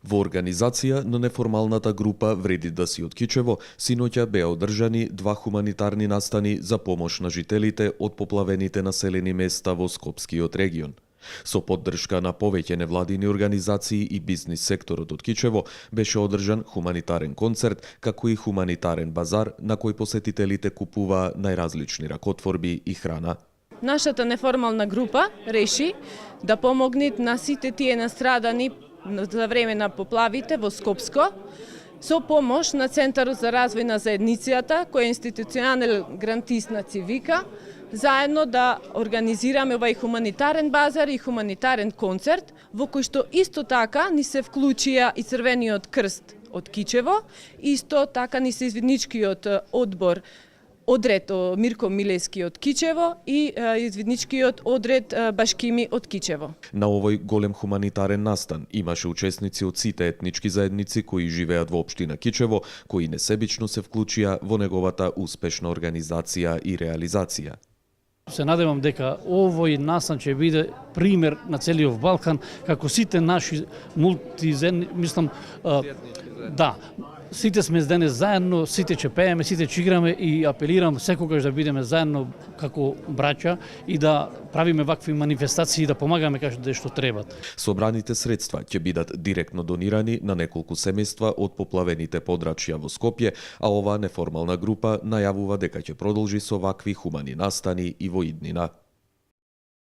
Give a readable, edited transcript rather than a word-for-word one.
Во организација на неформалната група Вреди да си од Кичево, синоќа беа одржани 2 хуманитарни настани за помош на жителите од поплавените населени места во Скопскиот регион. Со поддршка на повеќе невладини организации и бизнис секторот од Кичево беше одржан хуманитарен концерт, како и хуманитарен базар на кој посетителите купуваа најразлични ракотворби и храна. Нашата неформална група реши да помогне на сите тие настрадани за време на поплавите во Скопско со помош на Центарот за развој на заедницата, кој е институционален грантист на Цивика, заедно да организираме овај хуманитарен базар и хуманитарен концерт, во кој што исто така ни се вклучија и Црвениот крст од Кичево, исто така ни се извидничкиот одбор одред Мирко Милески од Кичево и извидничкиот одред Башкими од Кичево. На овој голем хуманитарен настан имаше учесници од сите етнички заедници кои живеат во општина Кичево, кои несебично се вклучија во неговата успешна организација и реализација. Се надевам дека овој настан ќе биде пример на целиот Балкан, како сите наши мислам, сите сме денес заедно, сите ќе пееме, сите ќе играме и апелирам секогаш да бидеме заедно како браќа и да правиме вакви манифестации и да помагаме каде што требат. Собраните средства ќе бидат директно донирани на неколку семејства од поплавените подрачја во Скопје, а оваа неформална група најавува дека ќе продолжи со вакви хумани настани и во иднина.